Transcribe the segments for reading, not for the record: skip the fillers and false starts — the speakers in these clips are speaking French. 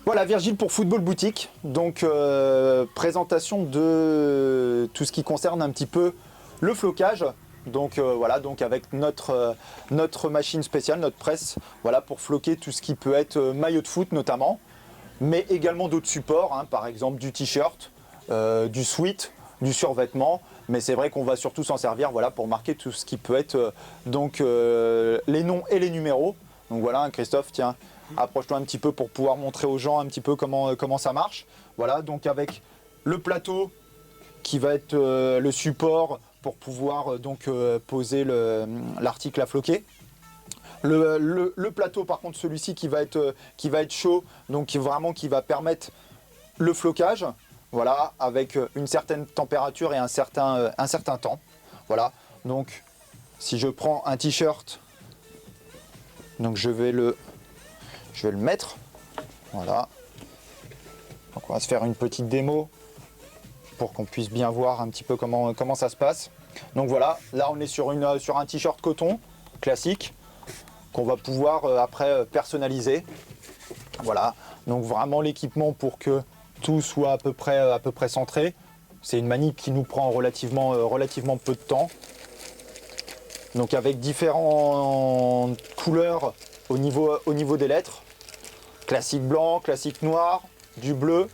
Voilà, Virgile pour Football Boutique. Donc, présentation de tout ce qui concerne un petit peu le flocage. Donc voilà, donc avec notre machine spéciale, notre presse, voilà, pour floquer tout ce qui peut être maillot de foot notamment, mais également d'autres supports, hein, par exemple du t-shirt, du sweat, du survêtement. Mais c'est vrai qu'on va surtout s'en servir, voilà, pour marquer tout ce qui peut être les noms et les numéros. Donc voilà, Christophe, tiens, approche-toi un petit peu pour pouvoir montrer aux gens un petit peu comment ça marche. Voilà, donc avec le plateau qui va être le support pour pouvoir poser l'article à floquer. Le plateau, par contre, celui-ci qui va être chaud, donc qui va permettre le flocage, voilà, avec une certaine température et un certain temps. Voilà, donc si je prends un t-shirt, donc je vais le mettre, voilà. Donc on va se faire une petite démo pour qu'on puisse bien voir un petit peu comment ça se passe. Donc voilà, là on est sur un t-shirt coton classique qu'on va pouvoir après personnaliser. Voilà, donc vraiment l'équipement pour que tout soit à peu près centré. C'est une manip qui nous prend relativement peu de temps. Donc avec différentes couleurs au niveau des lettres. Classique blanc, classique noir, du bleu,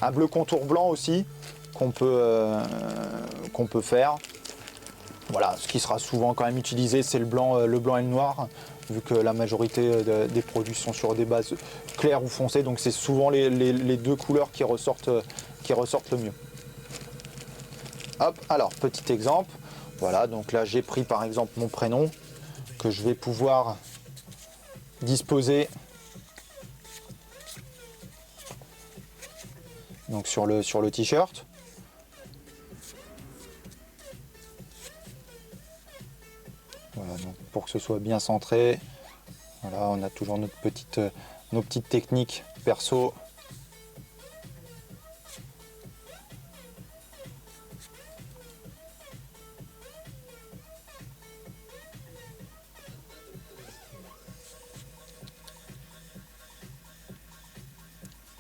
un bleu contour blanc aussi qu'on peut faire. Voilà, ce qui sera souvent quand même utilisé, c'est le blanc et le noir, vu que la majorité des produits sont sur des bases claires ou foncées, donc c'est souvent les deux couleurs qui ressortent le mieux. Hop, alors petit exemple, voilà, donc là j'ai pris par exemple mon prénom, que je vais pouvoir disposer donc sur le t-shirt. Voilà, donc pour que ce soit bien centré, voilà, on a toujours nos petites techniques perso.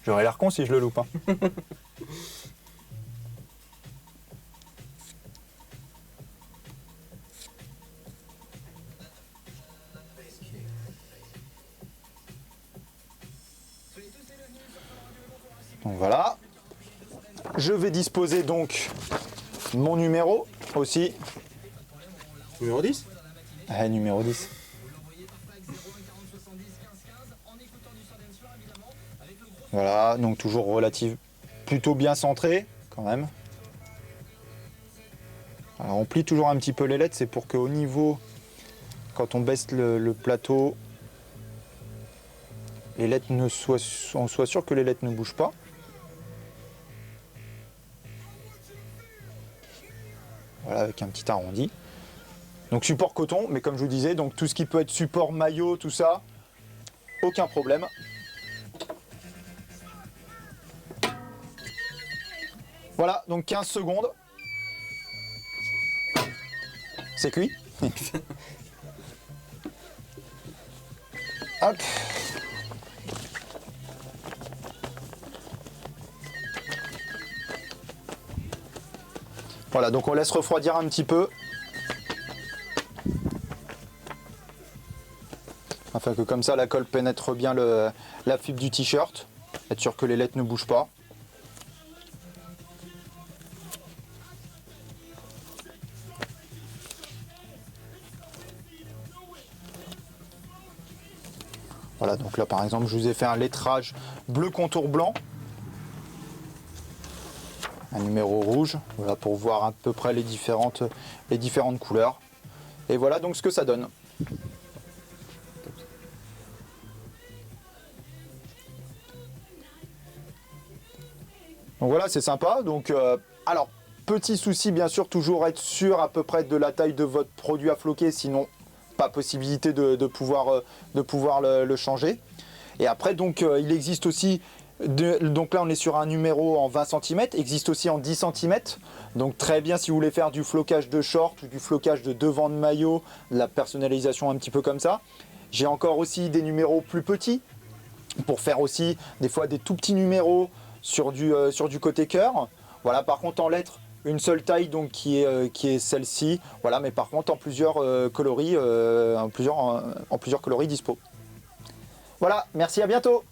J'aurais l'air con si je le loupe, hein. Donc voilà. Je vais disposer donc mon numéro aussi. Numéro 10 ? Numéro 10. Voilà, donc toujours plutôt bien centré quand même. Alors on plie toujours un petit peu les lettres, c'est pour qu'au niveau, quand on baisse le plateau, les lettres on soit sûr que les lettres ne bougent pas. Voilà, avec un petit arrondi. Donc support coton, mais comme je vous disais, donc tout ce qui peut être support maillot, tout ça, aucun problème. Voilà, donc 15 secondes. C'est cuit. Hop. Voilà, donc on laisse refroidir un petit peu. Afin que comme ça la colle pénètre bien la fibre du t-shirt. Être sûr que les lettres ne bougent pas. Voilà, donc là par exemple je vous ai fait un lettrage bleu contour blanc. Un numéro rouge, voilà, pour voir à peu près les différentes couleurs. Et voilà donc ce que ça donne. Donc voilà, c'est sympa. Donc alors petit souci bien sûr, toujours être sûr à peu près de la taille de votre produit à floquer, sinon pas possibilité de pouvoir le changer. Et après donc il existe aussi donc là on est sur un numéro en 20 cm, existe aussi en 10 cm. Donc très bien si vous voulez faire du flocage de short ou du flocage de devant de maillot, de la personnalisation un petit peu comme ça. J'ai encore aussi des numéros plus petits. pour faire aussi des fois des tout petits numéros sur du côté cœur. Voilà, par contre en lettres, une seule taille donc qui est celle-ci. Voilà, mais par contre en plusieurs coloris, en plusieurs coloris dispo. Voilà, merci, à bientôt.